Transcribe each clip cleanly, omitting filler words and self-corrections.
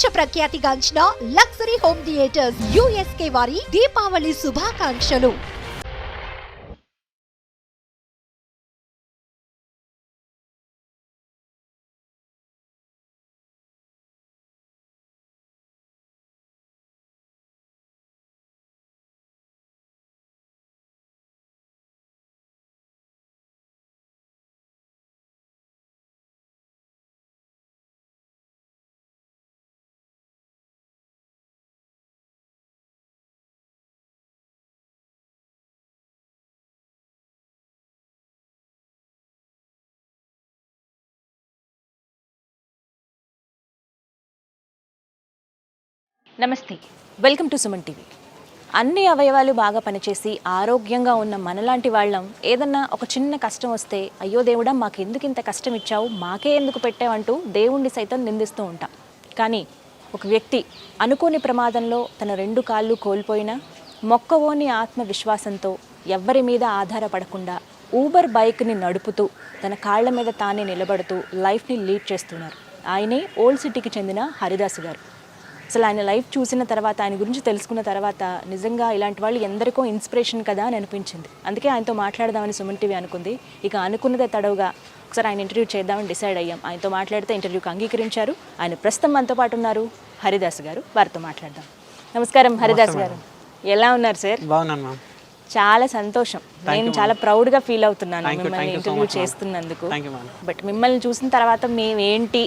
ప్రపంచ ప్రఖ్యాతిగాంచిన luxury home theatres USK వారి దీపావళి శుభాకాంక్షలు. నమస్తే, వెల్కమ్ టు సుమన్ టీవీ. అన్ని అవయవాలు బాగా పనిచేసి ఆరోగ్యంగా ఉన్న మనలాంటి వాళ్ళం ఏదన్నా ఒక చిన్న కష్టం వస్తే అయ్యో దేవుడా మాకెందుకు ఇంత కష్టం ఇచ్చావు, మాకే ఎందుకు పెట్టావంటూ దేవుణ్ణి సైతం నిందిస్తూ ఉంటాం. కానీ ఒక వ్యక్తి అనుకోని ప్రమాదంలో తన 2 కాళ్ళు కోల్పోయినా మొక్కవోని ఆత్మవిశ్వాసంతో ఎవ్వరి మీద ఆధారపడకుండా ఊబర్ బైక్ని నడుపుతూ తన కాళ్ల మీద తానే నిలబడుతూ లైఫ్ని లీడ్ చేస్తున్నారు. ఆయనే ఓల్డ్ సిటీకి చెందిన హరిదాసు గారు. అసలు ఆయన లైఫ్ చూసిన తర్వాత, ఆయన గురించి తెలుసుకున్న తర్వాత నిజంగా ఇలాంటి వాళ్ళు ఎందరికో ఇన్స్పిరేషన్ కదా అని అనిపించింది. అందుకే ఆయనతో మాట్లాడదామని సుమన్ టీవీ అనుకుంది. ఇక అనుకున్నదే తడవుగా ఒకసారి ఆయన ఇంటర్వ్యూ చేద్దామని డిసైడ్ అయ్యాం. ఆయనతో మాట్లాడితే ఇంటర్వ్యూకి అంగీకరించారు. ఆయన ప్రస్తుతం మనతో పాటు ఉన్నారు హరిదాసు గారు. వారితో మాట్లాడదాం. నమస్కారం హరిదాసు గారు, ఎలా ఉన్నారు సార్? బాగున్నాను మ్యామ్. చాలా సంతోషం, నేను చాలా ప్రౌడ్గా ఫీల్ అవుతున్నాను మిమ్మల్ని ఇంటర్వ్యూ చేస్తున్నందుకు. బట్ మిమ్మల్ని చూసిన తర్వాత మేమేంటి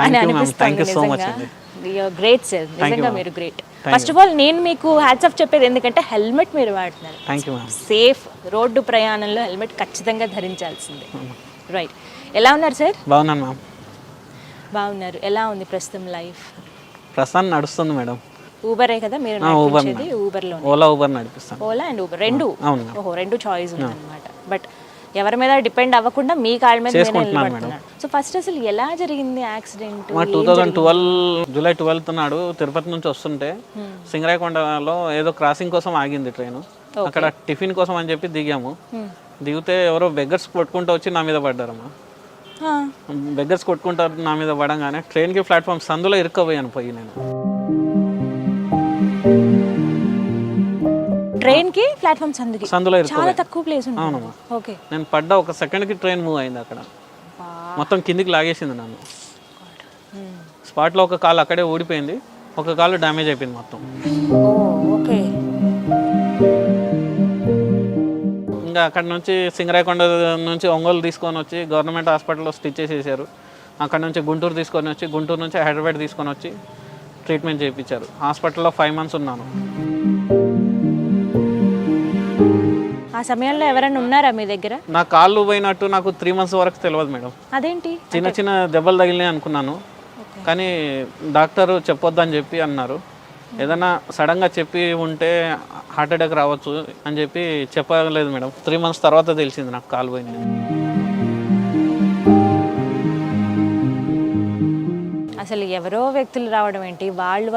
అని అనిపిస్తుంది. నిజంగా గ్రేట్ సార్, నిజంగా మీరు గ్రేట్. ఫస్ట్ ఆఫ్ ఆల్ నేను మీకు హ్యాట్స్ ఆఫ్ చెప్పేది ఎందుకంటే హెల్మెట్ మీరు వాడుతున్నారు. సేఫ్ రోడ్డు ప్రయాణంలో హెల్మెట్ ఖచ్చితంగా ధరించాల్సిందే. రైట్, ఎలా ఉన్నారు సార్? బాగున్నాను మ్యామ్. బాగున్నారు. ఎలా ఉంది ప్రస్తుతం లైఫ్? ప్రస్తుతం నడుస్తుంది మేడం. ఊబరే కదా మీరు నడిపించేది? ఊబర్లో ఊబర్ నడిపిస్తాను. ఓలా అండ్ ఊబర్ రెండు? ఓహో, రెండు చాయిస్ ఉంది అనమాట. బట్ ఎవరి మీద డిపెండ్ అవ్వకుండా మీ కాళ్ళ మీద నిలబడుతున్నాడు. సో ఫస్ట్ అసలు ఎలా జరిగింది యాక్సిడెంట్? 2012 జూలై 12th నాడు తిరుపతి నుంచి వస్తుంటే సింగరాయకొండలో ఏదో క్రాసింగ్ కోసం ఆగింది ట్రైన్. అక్కడ టిఫిన్ కోసం అని చెప్పి దిగాము. దిగితే ఎవరో బెగ్గర్స్ కొట్టుకుంటూ వచ్చి నా మీద పడ్డారమ్మా. బెగ్గర్స్ కొట్టుకుంటారు నా మీద పడంగానే ట్రైన్కి ప్లాట్ఫామ్ సందులో ఇరుక్కపోయాను పోయి. నేను ట్రైన్ కి ప్లాట్ఫామ్ సందులో చాలా తక్కువ ప్లేస్ ఉంది. అవునమ్మా. ఓకే, నేను పడ్డ ఒక సెకండ్కి ట్రైన్ మూవ్ అయింది. అక్కడ మొత్తం కిందికి లాగేసింది నన్ను. స్పాట్లో ఒక కాలు అక్కడే ఊడిపోయింది, ఒక కాలు డ్యామేజ్ అయిపోయింది మొత్తం. ఓకే, ఇంకా అక్కడ నుంచి సింగరాయకొండ నుంచి ఒంగోలు తీసుకొని వచ్చి గవర్నమెంట్ హాస్పిటల్లో స్టిచ్ చేసేసారు. అక్కడ నుంచి గుంటూరు తీసుకొని వచ్చి, గుంటూరు నుంచి హైదరాబాద్ తీసుకొని వచ్చి ట్రీట్మెంట్ చేయించారు. హాస్పిటల్లో 5 months ఉన్నాను. ఆ సమయంలో ఎవరైనా ఉన్నారా మీ దగ్గర? నా కాళ్ళు పోయినట్టు నాకు 3 months వరకు తెలియదు మేడం. అదేంటి? చిన్న చిన్న దెబ్బలు తగిలినాయి అనుకున్నాను, కానీ డాక్టర్ చెప్పొద్దని చెప్పి అన్నారు. ఏదైనా సడన్గా చెప్పి ఉంటే హార్ట్ అటాక్ రావచ్చు అని చెప్పి చెప్పలేదు మేడం. 3 months తర్వాత తెలిసింది నాకు కాలు పోయింది. అసలు ఎవరో వ్యక్తులు రావడం ఏంటి, వాళ్ళు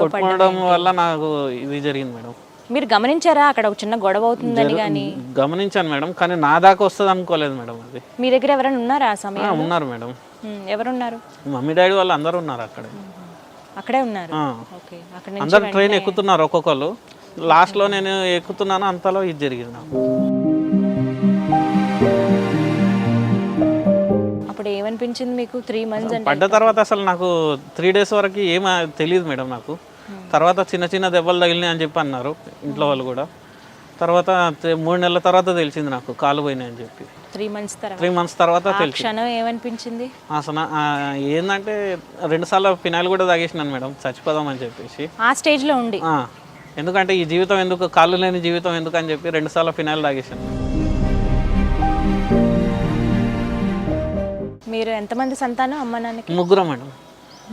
కొట్టుకోవడం వల్ల నాకు ఇది జరిగింది మేడం. మీరు గమనించారా అక్కడ ఒక చిన్న గొడవ అవుతుందని? కానీ గమనించాను మేడం, కానీ నా దాకా వస్తుంది అనుకోలేదు మేడం. అది మీ దగ్గర ఎవరైనా ఉన్నారా ఆ సమయంలో? ఉన్నారు మేడం. ఎవరున్నారు? మమ్మీ డాడీ వాళ్ళు అందరూ ఉన్నారు అక్కడే ఉన్నారు. అందరు ట్రైన్ ఎక్కుతున్నారు ఒక్కొక్కరు. లాస్ట్లో నేను ఎక్కుతున్నాను, అంతలో ఇది జరిగింది నాకు. అప్పుడు ఏమనిపించింది మీకు? 3 months పడ్డ తర్వాత అసలు నాకు 3 days వరకు ఏమీ తెలియదు మేడం నాకు. తర్వాత చిన్న చిన్న దెబ్బలు తగిలినాయి అని చెప్పి అన్నారు ఇంట్లో వాళ్ళు కూడా. తర్వాత 3 నెలల తర్వాత తెలిసింది నాకు కాలు పోయినాయి అని చెప్పి. 3 months తర్వాత తెలిసింది. క్షణం ఏమనిపించింది అసలు ఏంటంటే 2 సార్లు ఫినాయిల్ కూడా తాగేసినాను మేడం, చచ్చిపోదాం అని చెప్పేసి ఆ స్టేజ్లో ఉండి. ఎందుకంటే ఈ జీవితం ఎందుకు, కాళ్ళు లేని జీవితం ఎందుకు అని చెప్పి 2 సార్లు ఫినాయిల్ తాగేసాను. మీరు ఎంతమంది సంతానం అమ్మ నాన్నకి? 3 మేడం.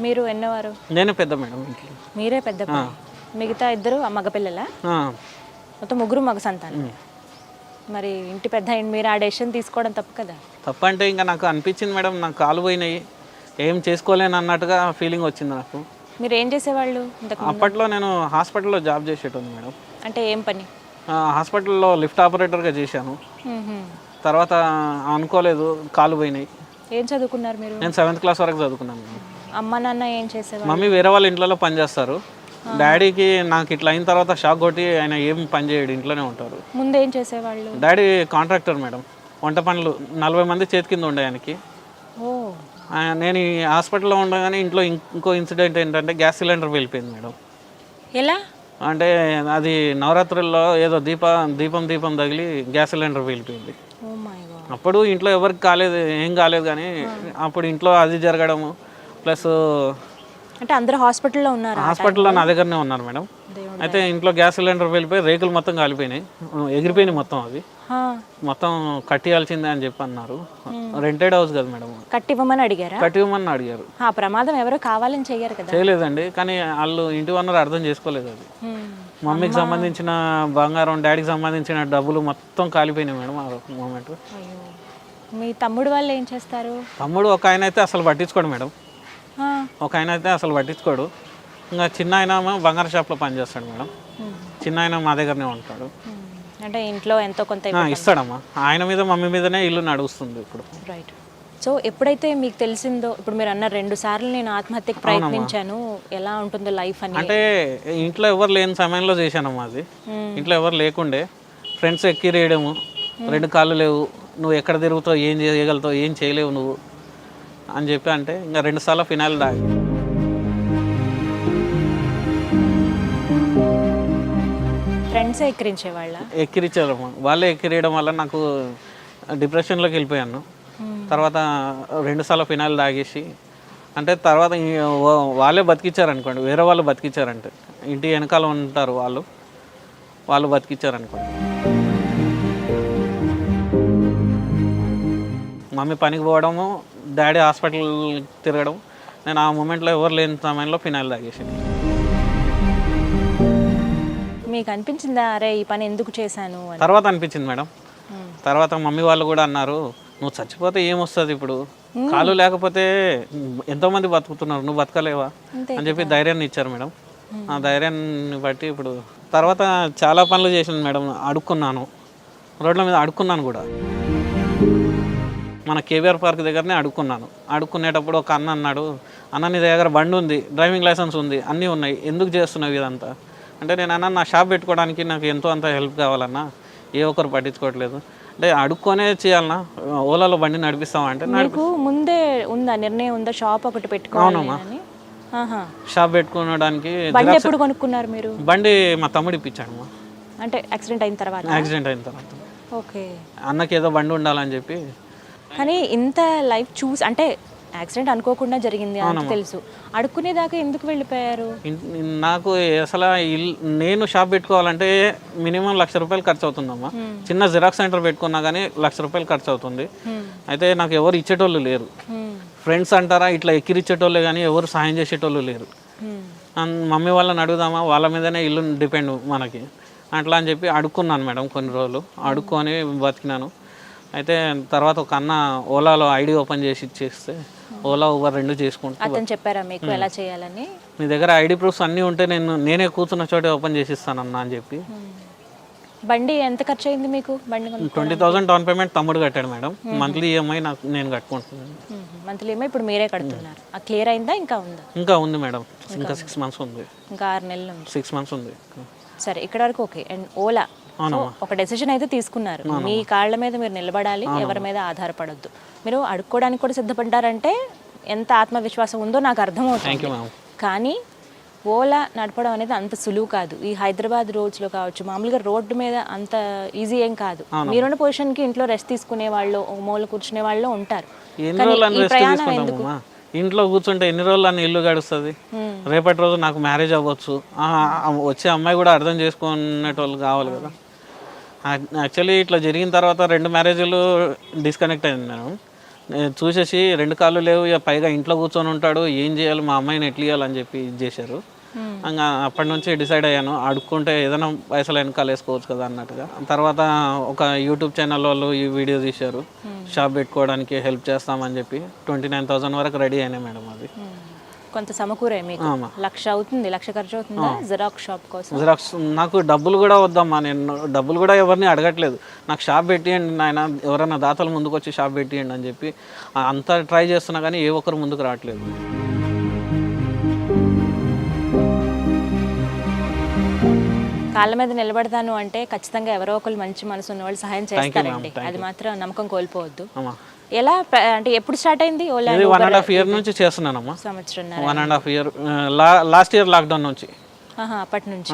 మీరు ఎన్నోవారు? నేనే పెద్ద మేడం. మీరే పెద్ద? మిగతా 2 మగపిల్లలా? మొత్తం 3 మగ సంతానం. మరి ఇంటి పెద్ద మీరు ఆ డెసిషన్ తీసుకోవడం తప్పు కదా? తప్పు అంటే ఇంకా నాకు అనిపించింది మేడం, నాకు కాలు పోయినాయి, ఏం చేసుకోలేను అన్నట్టుగా ఫీలింగ్ వచ్చింది నాకు. మీరు ఏం చేసేవాళ్ళు అప్పట్లో? నేను హాస్పిటల్లో జాబ్ చేసేటోంది మేడం. అంటే ఏం పని? హాస్పిటల్లో లిఫ్ట్ ఆపరేటర్గా చేశాను. తర్వాత అనుకోలేదు కాలు పోయినాయి. ఏం చదువుకున్నారు మీరు? నేను 7th class వరకు చదువుకున్నాను. అమ్మ నాన్న ఏం చేసేవాళ్ళు? మమ్మీ వేరే వాళ్ళ ఇంట్లో పని చేస్తారు. డాడీకి నాకు ఇట్లా అయిన తర్వాత షాక్ కొట్టి ఆయన ఏం పని చేయడు, ఇంట్లోనే ఉంటారు. ముందు ఏం చేసేవాళ్ళు? డాడీ కాంట్రాక్టర్ మేడం, వంట పనులు 40 మంది చేతి కింద ఉండే ఆయనకి. ఓ, నేను ఈ హాస్పిటల్లో ఉండగానే ఇంట్లో ఇంకో ఇన్సిడెంట్ ఏంటంటే గ్యాస్ సిలిండర్ వెళ్ళిపోయింది మేడం. ఎలా అంటే అది నవరాత్రుల్లో ఏదో దీపం తగిలి గ్యాస్ సిలిండర్ వెళ్ళిపోయింది. Oh my God. అప్పుడు ఇంట్లో ఎవరికి కాలేదు, ఏం కాలేదు, కానీ అప్పుడు ఇంట్లో అది జరగడము ప్లస్ అంటే అందరూ హాస్పిటల్లో ఉన్నారు? హాస్పిటల్లో నా దగ్గరనే ఉన్నారు మేడం. అయితే ఇంట్లో గ్యాస్ సిలిండర్ వెళ్ళిపోయి రేకులు మొత్తం కాలిపోయినాయి, ఎగిరిపోయినాయి మొత్తం. అవి మొత్తం కట్టియాల్సిందే అని చెప్పి అన్నారు. రెంటెడ్ హౌస్ కదా మేడం. కట్టివ్వమని అడిగారా? కట్టివ్వమని అడిగారు. ఆ ప్రమాదం ఎవరో కావాలని చెయ్యారు కదా? చేయలేదండి, కానీ వాళ్ళు ఇంటి ఓనర్ అర్థం చేసుకోలేదు. అది మమ్మీకి సంబంధించిన బంగారం, డాడీకి సంబంధించిన డబ్బులు మొత్తం కాలిపోయినాయి మేడం ఆ మూమెంట్. మీ తమ్ముడు వాళ్ళు ఏం చేస్తారు? తమ్ముడు ఒక ఆయన అయితే అసలు పట్టించుకోడు మేడం. ఒక ఆయన అయితే అసలు పట్టించుకోడు. ఇంకా చిన్న ఆయన బంగారు షాప్లో పనిచేస్తాడు మేడం. చిన్న ఆయన మా దగ్గరనే ఉంటాడు. అంటే ఇంట్లో ఎంతో కొంత ఇస్తాడమ్మా. ఆయన మీద మమ్మీ మీదనే ఇల్లు నడుస్తుంది ఇప్పుడు. రైట్. సో ఎప్పుడైతే మీకు తెలిసిందో, ఇప్పుడు మీరు అన్న 2 సార్లు నేను ఆత్మహత్యకు ప్రయత్నించాను, ఎలా ఉంటుందో లైఫ్ అని. అంటే ఇంట్లో ఎవరు లేని సమయంలో చేశానమ్మా అది. ఇంట్లో ఎవరు లేకుండే ఫ్రెండ్స్ ఎక్కిరేయడము, 2 కాళ్ళు లేవు, నువ్వు ఎక్కడ తిరుగుతావు, ఏం చేయగలుగుతావు, ఏం చేయలేవు నువ్వు అని చెప్పి అంటే ఇంకా 2 సార్లు ఫినాయిల్ తాగి ఫ్రెండ్స్ ఎక్కిరించేవాళ్ళ? ఎక్కిరించారమ్మా. వాళ్ళే ఎక్కిరేయడం వల్ల నాకు డిప్రెషన్లోకి వెళ్ళిపోయాను. తర్వాత 2 సార్లు ఫినాయిల్ తాగేసి అంటే తర్వాత వాళ్ళే బతికిచ్చారనుకోండి, వేరే వాళ్ళు బతికిచ్చారంటే ఇంటి వెనకాల ఉంటారు వాళ్ళు బతికిచ్చారనుకోండి. మమ్మీ పనికి పోవడము, డాడీ హాస్పిటల్ తిరగడం, నేను ఆ మూమెంట్లో ఎవరు లేని సమయంలో ఫినాయిల్ తాగేసాను. మీకు అనిపించిందా అరే ఈ పని ఎందుకు చేశాను అని? తర్వాత అనిపించింది మేడం. తర్వాత మమ్మీ వాళ్ళు కూడా అన్నారు, నువ్వు చచ్చిపోతే ఏమొస్తుంది, ఇప్పుడు కాలు లేకపోతే ఎంతోమంది బతుకుతున్నారు, నువ్వు బతకలేవా అని చెప్పి ధైర్యాన్ని ఇచ్చారు మేడం. ఆ ధైర్యాన్ని బట్టి ఇప్పుడు తర్వాత చాలా పనులు చేసింది మేడం. అడుక్కున్నాను, రోడ్ల మీద అడుక్కున్నాను కూడా. మన కేబీఆర్ పార్క్ దగ్గరనే అడుక్కున్నాను. అడుక్కునేటప్పుడు ఒక అన్న అన్నాడు, అన్న నీ దగ్గర బండి ఉంది, డ్రైవింగ్ లైసెన్స్ ఉంది, అన్నీ ఉన్నాయి, ఎందుకు చేస్తున్నావు ఇదంతా అంటే నేను అన్న నా షాప్ పెట్టుకోవడానికి నాకు ఎంతో అంత హెల్ప్ కావాలన్నా, ఏ ఒక్కరు పట్టించుకోవట్లేదు అంటే అడుక్కొనే చేయాలన్నా, ఓలాలో బండి నడిపిస్తామంటే. నాకు ముందే ఉందా నిర్ణయం ఉందా షాప్ ఒకటి పెట్టుకోవాలమ్మా? షాప్ పెట్టుకోవడానికి. బండి ఎప్పుడు కొనుక్కున్నారు మీరు? బండి మా తమ్ముడు ఇప్పించాడు. అంటే యాక్సిడెంట్ అయిన తర్వాత? యాక్సిడెంట్ అయిన తర్వాత. ఓకే. అన్నకి ఏదో బండి ఉండాలని చెప్పి. కానీ ఇంత లైఫ్ చూసి అంటే యాక్సిడెంట్ అనుకోకుండా జరిగింది అని తెలుసు, అడుక్కునేదాకా ఎందుకు వెళ్ళిపోయారు? నాకు అసలు నేను షాప్ పెట్టుకోవాలంటే మినిమం 1,00,000 రూపాయలు ఖర్చు అవుతుందమ్మా. చిన్న జిరాక్స్ సెంటర్ పెట్టుకున్నా కానీ 1,00,000 రూపాయలు ఖర్చు అవుతుంది. అయితే నాకు ఎవరు ఇచ్చేటోళ్ళు లేరు. ఫ్రెండ్స్ అంటారా ఇట్లా ఎక్కిరిచ్చేటోళ్ళే కానీ ఎవరు సాయం చేసేటోళ్ళు లేరు. మమ్మీ వాళ్ళని అడుగుదామా, వాళ్ళ మీదనే ఇల్లు డిపెండ్ మనకి అట్లా అని చెప్పి అడుక్కున్నాను మేడం. కొన్ని రోజులు అడుక్కొని బతికినాను. అయితే తర్వాత ఒక అన్న ఓలాలో ఐడి ఓపెన్ చేసి ఇచ్చేస్తే ఓలా ఊబర్ 2 చేసుకుంటా. అతను చెప్పారా మీకు ఎలా చేయాలని? మీ దగ్గర ఐడి ప్రూఫ్స్ అన్నీ ఉంటే నేనే కూర్చున్న చోటే ఓపెన్ చేసి ఇస్తానన్నా అని చెప్పి. బండి ఎంత ఖర్చు అయింది మీకు? బండి 20,000 డౌన్ పేమెంట్ తమ్ముడు కట్టాడు మేడం. మంత్లీ ఈఎంఐ నేను కట్టుకుంటున్నాను. మంత్లీ ఈఎంఐ ఇప్పుడు మీరే కడుతున్నారు. ఆ క్లియర్ అయిందా ఇంకా ఉందా? ఇంకా ఉంది మేడం, ఇంకా 6 మంత్స్ ఉంది. ఇంకా 6 నెలలు ఉంది. 6 మంత్స్ ఉంది. సరే, ఇక్కడ వరకు ఓకే. అండ్ ఓలా ఒక డెసిషన్ అయితే తీసుకున్నారు, మీ కాళ్ళ మీద మీరు నిలబడాలి, ఎవరి మీద ఆధారపడొద్దు. మీరు అడుక్కోవడానికి కూడా సిద్ధపడ్డారంటే ఎంత ఆత్మవిశ్వాసం ఉందో నాకు అర్థమవుతుంది. కానీ ఓలా నడపడం అనేది అంత సులువు కాదు. ఈ హైదరాబాద్ రోడ్స్లో కావచ్చు, మామూలుగా రోడ్డు మీద అంత ఈజీ ఏం కాదు. మీరున్న పొజిషన్కి ఇంట్లో రెస్ట్ తీసుకునే వాళ్ళు, మూల కూర్చునే వాళ్ళు ఉంటారు. ఇంట్లో కూర్చుంటే ఎన్ని రోజులు అన్న ఇల్లు గడుస్తుంది. రేపటి రోజు నాకు మ్యారేజ్ అవ్వచ్చు, వచ్చే అమ్మాయి కూడా అర్థం చేసుకునేటోళ్ళు కావాలి కదా. యాక్చువల్లీ ఇట్లా జరిగిన తర్వాత 2 మ్యారేజ్లు డిస్కనెక్ట్ అయింది నేను చూసేసి. 2 కాళ్ళు లేవు, ఇక పైగా ఇంట్లో కూర్చొని ఉంటాడు, ఏం చేయాలి, మా అమ్మాయిని ఎట్లా ఇవ్వాలని చెప్పి ఇది చేశారు. ఇంకా అప్పటి నుంచి డిసైడ్ అయ్యాను, అడుక్కుంటే ఏదైనా పైసలు వెనకాల వేసుకోవచ్చు కదా అన్నట్టుగా. తర్వాత ఒక యూట్యూబ్ ఛానల్ వాళ్ళు ఈ వీడియో తీశారు, షాప్ పెట్టుకోవడానికి హెల్ప్ చేస్తామని చెప్పి. 29,000 వరకు రెడీ అయినాయి మేడం. అది కొంత సమకూరే మీకు? 1,00,000 అవుతుంది. 1,00,000 ఖర్చు అవుతుందా జిరాక్స్ షాప్ కోసం? జిరాక్స్ నాకు డబ్బులు కూడా వద్దమ్మా, నేను డబ్బులు కూడా ఎవరిని అడగట్లేదు. నాకు షాప్ పెట్టియండి నాయన, ఎవరైనా దాతలు ముందుకు వచ్చి షాప్ పెట్టియండి అని చెప్పి అంతా ట్రై చేస్తున్నా కానీ ఏ ఒక్కరు ముందుకు రావట్లేదు. కాళ్ళ మీద నిలబడతాను అంటే ఖచ్చితంగా ఎవరో ఒకరు మంచి మనసు ఉన్న వాళ్ళు సహాయం చేస్తారండి. అది మాత్రం నమ్మకం కోల్పోవద్దు. అమ్మా ఎలా అంటే ఎప్పుడు స్టార్ట్ అయింది ఓలా? ఇది 1.5 year నుంచి చేస్తున్నానమ్మా. సంవత్సరం 1.5 year లాస్ట్ ఇయర్ లాక్డౌన్ నుంచి. అప్పటి నుంచి.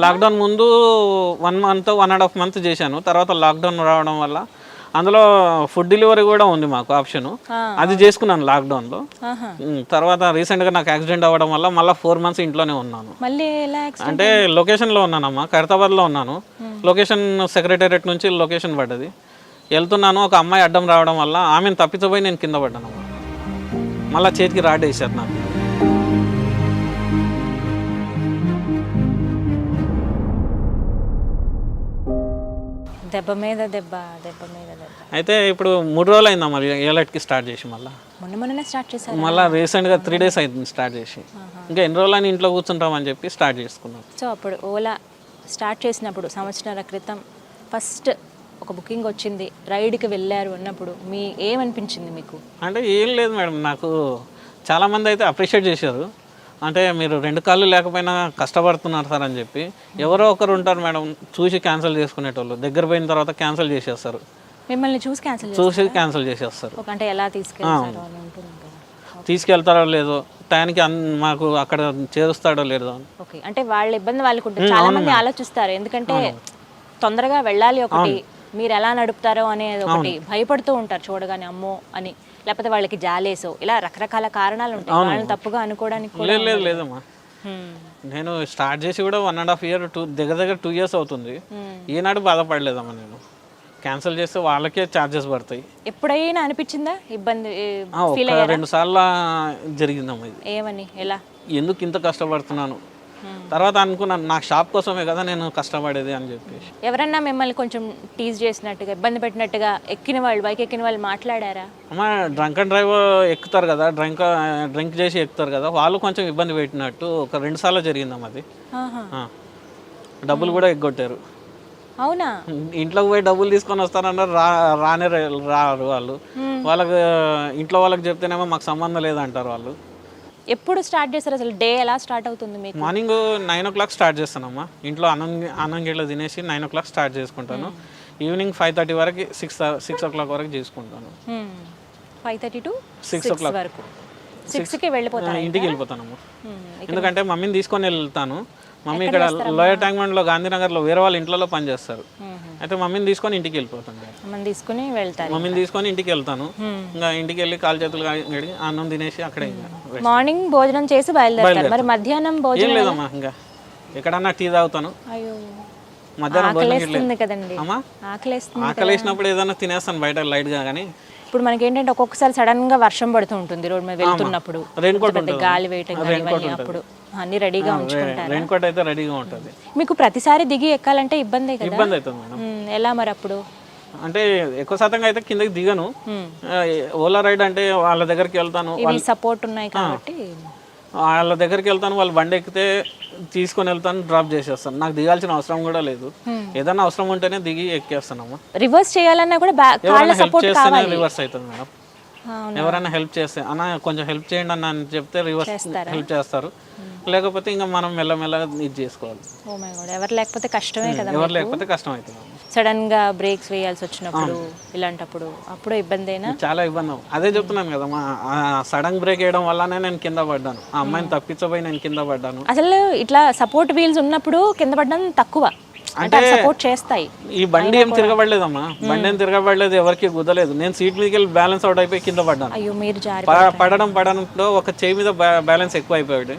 లాక్డౌన్ ముందు 1 month 1.5 month చేశాను. తర్వాత లాక్డౌన్ రావడం వల్ల అందులో ఫుడ్ డెలివరీ కూడా ఉంది మాకు ఆప్షన్, అది చేసుకున్నాను లాక్డౌన్లో. తర్వాత రీసెంట్గా నాకు యాక్సిడెంట్ అవ్వడం వల్ల మళ్ళీ 4 months ఇంట్లోనే ఉన్నాను. అంటే లొకేషన్లో ఉన్నానమ్మా, ఖైరతాబాద్లో ఉన్నాను. లొకేషన్ సెక్రటేరియట్ నుంచి లొకేషన్ పడ్డది, వెళ్తున్నాను. ఒక అమ్మాయి అడ్డం రావడం వల్ల ఆమెను తప్పించబోయి నేను కింద పడ్డానమ్మా. మళ్ళీ చేతికి రాడ్ వేసారు నాకు. దెబ్బ మీద దెబ్బ. అయితే ఇప్పుడు 3 రోజులు అయిందమ్మా ఏలైట్కి స్టార్ట్ చేసి. మొన్ననే స్టార్ట్ చేశారు. మళ్ళీ రీసెంట్గా 3 days అయింది స్టార్ట్ చేసి. ఇంకా ఎన్ని రోజులు అని ఇంట్లో కూర్చుంటామని చెప్పి స్టార్ట్ చేసుకున్నాం. సో అప్పుడు ఓలా స్టార్ట్ చేసినప్పుడు సంవత్సరాల క్రితం ఫస్ట్ ఒక బుకింగ్ వచ్చింది, రైడ్కి వెళ్ళారు అన్నప్పుడు ఏమనిపించింది మీకు? అంటే ఏం లేదు మేడం, నాకు చాలామంది అయితే అప్రిషియేట్ చేశారు. అంటే మీరు 2 కాళ్ళు లేకపోయినా కష్టపడుతున్నారు సార్ అని చెప్పి. ఎవరో ఒకరు ఉంటారు మేడం చూసి క్యాన్సిల్ చేసుకునేటోళ్ళు, దగ్గర పోయిన తర్వాత క్యాన్సిల్ చేసేస్తారు. మిమ్మల్ని చూసి క్యాన్సిల్ చేసేస్తారు. అంటే ఎలా తీసుకెళ్తారో లేదో, టైంకి మాకు అక్కడ చేరుస్తాడో లేదో. ఓకే, అంటే వాళ్ళ ఇబ్బంది వాళ్ళకు ఉంటుంది. చాలా మంది ఆలోచిస్తారు, ఎందుకంటే తొందరగా వెళ్ళాలి ఒకటి, మీరు ఎలా నడుపుతారో అనేది ఒకటి భయపడుతూ ఉంటారు చూడగానే, అమ్మో అని, లేకపోతే వాళ్ళకి జాలేసో, ఇలా రకరకాల కారణాలు ఉంటాయి. వాళ్ళని తప్పుగా అనుకోవడానికి లేదమ్మా. నేను స్టార్ట్ చేసి కూడా 1.5 year దగ్గర 2 years అవుతుంది. ఈనాడు బాధపడలేదమ్మా. నేను క్యాన్సిల్ చేస్తే వాళ్ళకే ఛార్జెస్ పడతాయి. ఎప్పుడైనా అనిపించిందా ఇబ్బంది? 2 సార్లు జరిగిందమ్మా. ఇది ఏమని, ఎలా, ఎందుకు ఇంత కష్టపడుతున్నాను? తర్వాత అనుకున్నాను నా షాప్ కోసమే కదా నేను కష్టపడేది అని చెప్పేసి. ఎవరన్నా మిమ్మల్ని కొంచెం టీజ్ చేసినట్టుగా, ఇబ్బంది పెట్టినట్టుగా బైక్ ఎక్కిన వాళ్ళు మాట్లాడారా? అమ్మా, డ్రంక్ అండ్ డ్రైవ్ ఎక్కుతారు కదా, డ్రింక్ చేసి ఎక్కుతారు కదా, వాళ్ళు కొంచెం ఇబ్బంది పెట్టినట్టు ఒక 2 సార్లు జరిగిందమ్మా. అది డబ్బులు కూడా ఎగ్గొట్టారు. అవునా? ఇంట్లోకి పోయి డబ్బులు తీసుకొని వస్తారన్నారు, రారు వాళ్ళు. వాళ్ళకి ఇంట్లో వాళ్ళకి చెప్తేనేమో మాకు సంబంధం లేదంటారు వాళ్ళు. ఎప్పుడు స్టార్ట్ చేస్తారు అసలు? డే ఎలా స్టార్ట్ అవుతుంది మీకు? మార్నింగ్ 9 o'clock స్టార్ట్ చేస్తానమ్మా. ఇంట్లో అన్నం గిట్ల తినేసి 9 o'clock స్టార్ట్ చేసుకుంటాను. ఈవినింగ్ 5:30 వరకు 6 o'clock వరకు చేసుకుంటాను. 5:30 to 6 o'clock వరకు. 6కి వెళ్ళిపోతాను, ఇంటికి వెళ్ళిపోతానమ్మా. ఎందుకంటే మమ్మీని తీసుకొని వెళ్తాను. మమ్మీ ఇక్కడ లోయర్ ట్యాంక్మెంట్లో గాంధీనగర్లో వేరే వాళ్ళ ఇంట్లో పనిచేస్తారు. అయితే మమ్మీని తీసుకొని ఇంటికి వెళ్ళిపోతాను. మమ్మీని తీసుకొని ఇంటికి వెళ్తాను. ఇంకా ఇంటికి వెళ్ళి కాలు చేతులు కడిగి అన్నం తినేసి అక్కడే మార్నింగ్ భోజనం చేసి బయలుదేరుతారు. మరి మధ్యాహ్నం భోజనం లేదమ్మా, ఇంకా ఎక్కడన్నా టీ తాగుతాను. మధ్యాహ్నం భోజనం కదండి, ఆకలేసినప్పుడు ఏదైనా తినేస్తాను బయట లైట్ గా. కానీ ఇప్పుడు మనకి ఏంటంటే ఒక్కొక్కసారి సడన్ గా వర్షం పడుతూ ఉంటుంది రోడ్ మీద వెళ్తున్నప్పుడు, గాలి వేయటం అప్పుడు అన్ని రెడీగా ఉంచుకుంటారు. రెయిన్ కోట్ అయితే రెడీగా ఉంటుంది. మీకు ప్రతిసారి దిగి ఎక్కాలంటే ఇబ్బంది కదా? ఇబ్బంది అవుతుంది మేడం. ఎలా మరి అప్పుడు? అంటే ఎక్కువ శాతంగా అయితే కిందకి దిగను. ఓలా రైడ్ అంటే వాళ్ళ దగ్గరికి వెళ్తాను, సపోర్ట్ ఉన్నాయి కాబట్టి వాళ్ళ దగ్గరికి వెళ్తాను. వాళ్ళు బండి ఎక్కితే తీసుకొని వెళ్తాను, డ్రాప్ చేసేస్తాను. నాకు దిగాల్సిన అవసరం కూడా లేదు. ఏదైనా అవసరం ఉంటేనే దిగి ఎక్కేస్తానమ్మా. రివర్స్ చేయాలన్నా కూడా హెల్ప్ చేస్తేనే రివర్స్ అవుతుంది మేడం. ఎవరైనా హెల్ప్ చేస్తే అన్న కొంచెం హెల్ప్ చేయండి అన్న అని చెప్తే రివర్స్ హెల్ప్ చేస్తారు. లేకపోతే ఇంకా మనం మెల్లమెల్లగా ఇది చేసుకోవాలి. ఎవరు లేకపోతే కష్టమే కదా, ఎవరు లేకపోతే కష్టం అవుతుంది. సడన్ గా బ్రేక్స్ వేయాల్సి వచ్చినప్పుడు ఇలాంటప్పుడు అప్పుడు ఇబ్బంది అయినా చాలా ఇబ్బంది. అదే చెప్తున్నాను కదా, మా సడన్ బ్రేక్ వేయడం వల్లనే నేను కింద పడ్డాను. ఆ అమ్మాయిని తప్పించబోయి నేను కింద పడ్డాను. అసలు ఇట్లా సపోర్ట్ వీల్స్ ఉన్నప్పుడు కింద పడడం తక్కువ, అంటే సపోర్ట్ చేస్తాయి. ఈ బండి ఏం తిరగబడలేదమ్మా, బండి ఏం తిరగబడలేదు, ఎవరికి గుద్దలేదు. నేను సీట్ మీదకి వెళ్ళి బ్యాలెన్స్ అవుట్ అయిపోయి కింద పడ్డాను. అయ్యో, మీరు పడడంలో ఒక చేయి మీద బ్యాలెన్స్ ఎక్కువ అయిపోయాడు,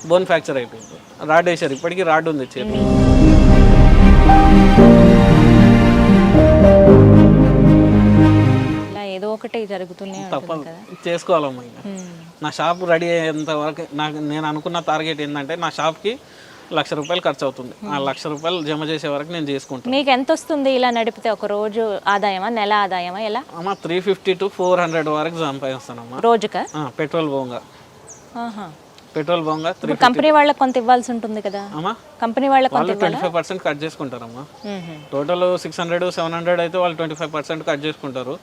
బోన్ ఫ్రాక్చర్ అయిపోయింది. రాడ్ వేసారు, ఇప్పటికీ రాడ్ ఉంది చేతి. ఇలా ఏదో ఒకటి జరుగుతూనే తప్పదు, చేసుకోవాలమ్మా. ఇంకా నా షాప్ రెడీ అయ్యేంత వరకు నేను అనుకున్న టార్గెట్ ఏంటంటే నా షాప్కి ₹1,00,000 ఖర్చు అవుతుంది. ఆ ₹1,00,000 జమ చేసే వరకు నేను చేసుకుంటాను. మీకు ఎంత వస్తుంది ఇలా నడిపితే? ఒక రోజు ఆదాయమా, నెల ఆదాయమా, ఎలా? అమ్మా 350 to 400 వరకు సంపాదిస్తానమ్మా రోజుకా? పెట్రోల్ బోంగా. పెట్రోల్ బోంగా కంపెనీ వాళ్ళకి కొంత ఇవ్వాల్సి ఉంటుంది కదా అమ్మా. కంపెనీ వాళ్ళకి 25% కట్ చేసుకుంటారమ్మా. టోటల్ 600-700 అయితే వాళ్ళు 25% కట్ చేసుకుంటారు.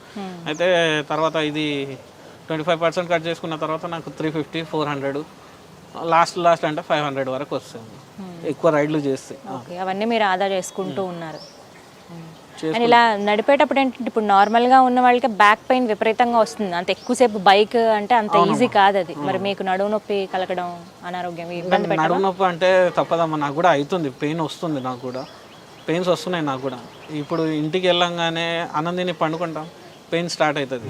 అయితే తర్వాత ఇది 25% కట్ చేసుకున్న తర్వాత నాకు 350-400 లాస్ట్ అంటే 500 వరకు వస్తుంది ఎక్కువ రైడ్లు చేస్తే. ఓకే, అవన్నీ మీరు ఆదా చేసుకుంటూ ఉన్నారు. అండ్ ఇలా నడిపేటప్పుడు ఏంటంటే ఇప్పుడు నార్మల్గా ఉన్న వాళ్ళకి బ్యాక్ పెయిన్ విపరీతంగా వస్తుంది. అంత ఎక్కువసేపు బైక్ అంటే అంత ఈజీ కాదు అది. మరి మీకు నడుము నొప్పి కలగడం, అనారోగ్యం, ఇబ్బంది పెట్టడం? నడుము నొప్పి అంటే తప్పదమ్మా, నాకు కూడా అవుతుంది, పెయిన్ వస్తుంది, నాకు కూడా పెయిన్స్ వస్తున్నాయి నాకు కూడా. ఇప్పుడు ఇంటికి వెళ్ళంగానే ఆనందిని పండుకుంటాం, పెయిన్ స్టార్ట్ అవుతుంది.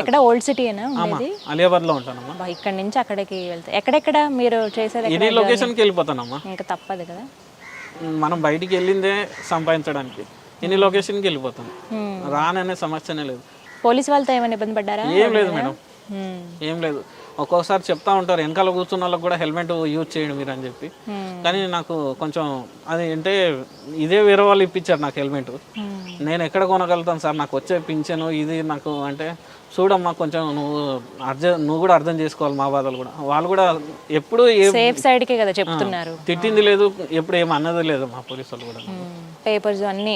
ఎక్కడ ఓల్డ్ సిటీనా ఉండేది? అలియాబాద్లో ఉంటానమ్మా. ఇక్కడ నుంచి అక్కడికి వెళ్తే ఎక్కడెక్కడ మీరు చేసేది? ఎనీ లొకేషన్కి వెళ్ళిపోతానమ్మా. ఇంకా తప్పదు కదా, మనం బయటికి వెళ్ళిందే సంపాదించడానికి. ఎన్ని లొకేషన్కి వెళ్ళిపోతాం, రాననే సమస్యనే లేదు. పోలీస్ వాళ్ళతో ఏమైనా ఇబ్బంది పడ్డారా? ఏం లేదు మేడం, ఏం లేదు. ఒక్కొక్కసారి చెప్తా ఉంటారు వెనకాల కూర్చున్న వాళ్ళకి కూడా హెల్మెట్ యూజ్ చేయండి మీరు అని చెప్పి. కానీ నాకు కొంచెం అది అంటే ఇదే వేరే వాళ్ళు ఇప్పించారు నాకు హెల్మెట్. నేను ఎక్కడ కొనగలుగుతాను సార్, నాకు వచ్చే పింఛను ఇది నాకు అంటే చూడమ్మా కొంచెం నువ్వు కూడా అర్థం చేసుకోవాలి మా బాధలు కూడా. వాళ్ళు కూడా ఎప్పుడు సేఫ్ సైడ్కే కదా చెప్తున్నారు. తిట్టింది లేదు, ఎప్పుడు ఏం అన్నది లేదు మా పోలీసు వాళ్ళు కూడా. పేపర్స్ అన్నీ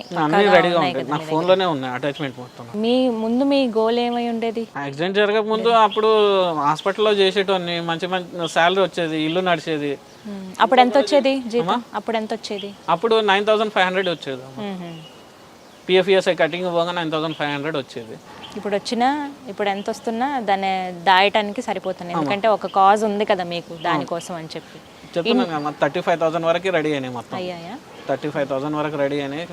రెడీగా ఉంటాయి, నా ఫోన్లోనే ఉన్నాయి అటాచ్మెంట్ మొత్తం. మీ గోల్ ఏమై ఉండేది? యాక్సిడెంట్ జరగక ముందు అప్పుడు హాస్పిటల్లో చేసేటోని, మంచి శాలరీ వచ్చేది, ఇల్లు నడిచేది. అప్పుడు ఎంత వచ్చేది జీతం? అప్పుడు 9500 వచ్చేది. పిఎఫ్ఈఎస్ఐ కటింగ్ పోగా 9500 వచ్చేది. ఇప్పుడు ఎంత వస్తున్నా దాన్ని దాయటానికి సరిపోతుంది, ఎందుకంటే ఒక కాజ్ ఉంది కదా మీకు దానికోసం అని చెప్పి. చెప్తున్నాను కదా 35,000 వరకు రెడీ అయినాయి మొత్తం. అయ్యాయా? 35,000 వరకు రెడీ అయినాయి.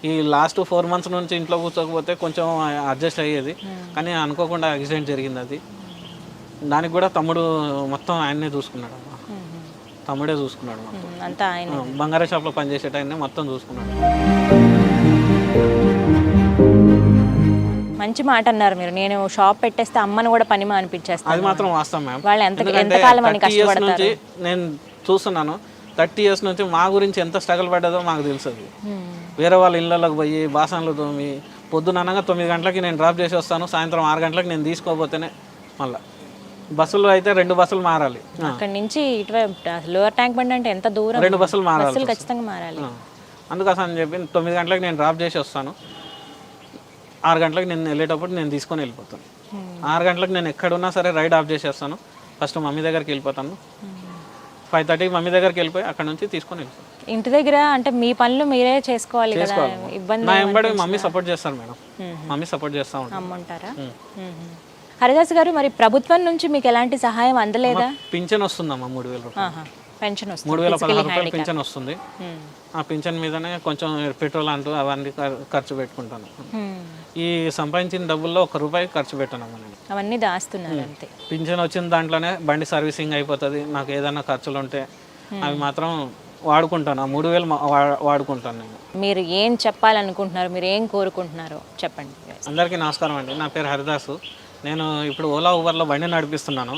ఈ లాస్ట్ 4 months నుంచి ఇంట్లో కూర్చోకపోతే కొంచెం అడ్జస్ట్ అయ్యేది, కానీ అనుకోకుండా యాక్సిడెంట్ జరిగింది. అది దానికి కూడా తమ్ముడు మొత్తం ఆయన్నే చూసుకున్నాడు, తమ్ముడే చూసుకున్నాడు మొత్తం అంతా. ఆయన బంగారం షాప్లో పనిచేసేట ఆయన్నే మొత్తం చూసుకున్నాడు. మంచి మాట అన్నారు మీరు. నేను షాప్ పెట్టేస్తే అమ్మను కూడా పని అనిపించేస్తాను. అది మాత్రం వాస్తవం మ్యామ్. వాళ్ళు ఎంతకాలం అని కష్టపడతారు. నేను చూస్తున్నాను 30 years నుంచి మా గురించి ఎంత స్ట్రగుల్ పడ్డదో మాకు తెలుస్తుంది. వేరే వాళ్ళ ఇళ్ళలోకి పోయి బాసనలు తోమి పొద్దున అనగా 9 గంటలకి నేను డ్రాప్ చేసి వస్తాను, సాయంత్రం 6 గంటలకు నేను తీసుకోపోతేనే మళ్ళీ బస్సులు అయితే 2 బస్సులు మారాలి. అక్కడ నుంచి ఇటువైపు లోవర్ ట్యాంక్ బండ్ అంటే ఎంత దూరం? 2 బస్సులు మారాలి, ఖచ్చితంగా మారాలి. అందుకోసం అని చెప్పి 9 గంటలకు నేను డ్రాప్ చేసి వస్తాను, 6 గంటలకు నేను వెళ్ళేటప్పుడు నేను తీసుకొని వెళ్ళిపోతాను. 6 గంటలకు నేను ఎక్కడున్నా సరే రైడ్ ఆఫ్ చేసేస్తాను. ఫస్ట్ మమ్మీ దగ్గరికి వెళ్ళిపోతాను, 5:30కి మమ్మీ దగ్గరికి వెళ్ళిపోయి అక్కడ నుంచి తీసుకొని వెళ్ళిపోతాను. ఇంటి దగ్గర అంటే మీ పనులు మీరే చేసుకోవాలి కదా, ఇబ్బంది? నా వెంబడి మమ్మీ సపోర్ట్ చేస్తారు మేడం, మమ్మీ సపోర్ట్ చేస్తూ ఉంటారు. అమ్మంటారా? హరిదాస్ గారు, మరి ప్రభుత్వం నుంచి మీకు ఎలాంటి సహాయం అందలేదా? పింఛన్ వస్తుందమ్మా 3,000 రూపాయలు పెన్షన్ వస్తుంది, 3,016 రూపాయలు పింఛన్ వస్తుంది. ఆ పింఛన్ మీదనే కొంచెం పెట్రోల్ అంటూ అవన్నీ ఖర్చు పెట్టుకుంటాను. ఈ సంపాదించిన డబ్బుల్లో 1 రూపాయి ఖర్చు పెట్టానమ్మా నేను. అవన్నీ దాస్తున్నారు అంతే. పింఛన్ వచ్చిన దాంట్లోనే బండి సర్వీసింగ్ అయిపోతుంది, నాకు ఏదైనా ఖర్చులు ఉంటే అవి మాత్రం వాడుకుంటాను. ఆ 3,000 వాడుకుంటాను నేను. మీరు ఏం చెప్పాలనుకుంటున్నారు, మీరు ఏం కోరుకుంటున్నారో చెప్పండి. అందరికీ నమస్కారం అండి, నా పేరు హరిదాసు. నేను ఇప్పుడు ఓలా ఊబర్లో బండి నడిపిస్తున్నాను.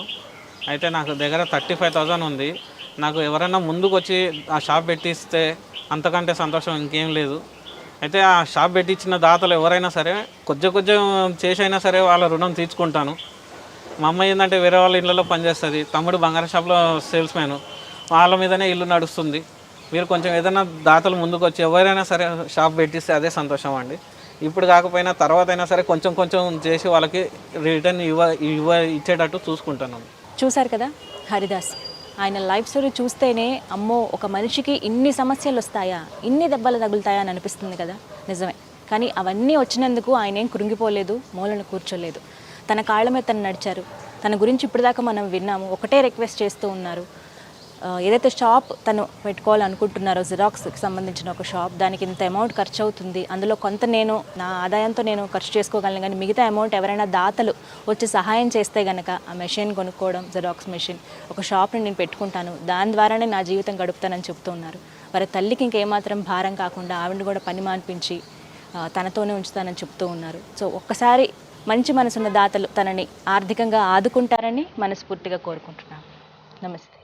అయితే నాకు దగ్గర 35,000 ఉంది. నాకు ఎవరైనా ముందుకు వచ్చి ఆ షాప్ పెట్టిస్తే అంతకంటే సంతోషం ఇంకేం లేదు. అయితే ఆ షాప్ పెట్టించిన దాతలు ఎవరైనా సరే కొంచెం చేసైనా సరే వాళ్ళ రుణం తీర్చుకుంటాను. మా అమ్మ ఏంటంటే వేరే వాళ్ళ ఇళ్ళలో పనిచేస్తుంది, తమ్ముడు బంగారం షాప్లో సేల్స్ మ్యాన్, వాళ్ళ మీదనే ఇల్లు నడుస్తుంది. మీరు కొంచెం ఏదైనా దాతలు ముందుకు వచ్చి ఎవరైనా సరే షాప్ పెట్టిస్తే అదే సంతోషం అండి. ఇప్పుడు కాకపోయినా తర్వాత అయినా సరే కొంచెం చేసి వాళ్ళకి రిటర్న్ ఇచ్చేటట్టు చూసుకుంటాను. చూసారు కదా హరిదాస్, ఆయన లైఫ్ స్టోరీ చూస్తేనే అమ్మో ఒక మనిషికి ఇన్ని సమస్యలు వస్తాయా, ఇన్ని దెబ్బలు తగులుతాయా అని అనిపిస్తుంది కదా. నిజమే, కానీ అవన్నీ వచ్చినందుకు ఆయన ఏం కృంగిపోలేదు, మూలను కూర్చోలేదు, తన కాళ్ళ మీద తను నడిచారు. తన గురించి ఇప్పటిదాకా మనం విన్నాము. ఒకటే రిక్వెస్ట్ చేస్తూ ఉన్నారు, ఏదైతే షాప్ తను పెట్టుకోవాలనుకుంటున్నారో జిరాక్స్కి సంబంధించిన ఒక షాప్, దానికి ఇంత అమౌంట్ ఖర్చు అవుతుంది, అందులో కొంత నేను నా ఆదాయంతో నేను ఖర్చు చేసుకోగలను, కానీ మిగతా అమౌంట్ ఎవరైనా దాతలు వచ్చి సహాయం చేస్తే కనుక ఆ మెషిన్ కొనుక్కోవడం, జిరాక్స్ మెషిన్, ఒక షాప్ని నేను పెట్టుకుంటాను, దాని ద్వారానే నా జీవితం గడుపుతానని చెప్తూ ఉన్నారు. వారి తల్లికి ఇంకేమాత్రం భారం కాకుండా ఆవిడని కూడా పని మాన్పించి తనతోనే ఉంచుతానని చెప్తూ ఉన్నారు. సో ఒక్కసారి మంచి మనసున్న దాతలు తనని ఆర్థికంగా ఆదుకుంటారని మనస్ఫూర్తిగా కోరుకుంటున్నాను. నమస్తే.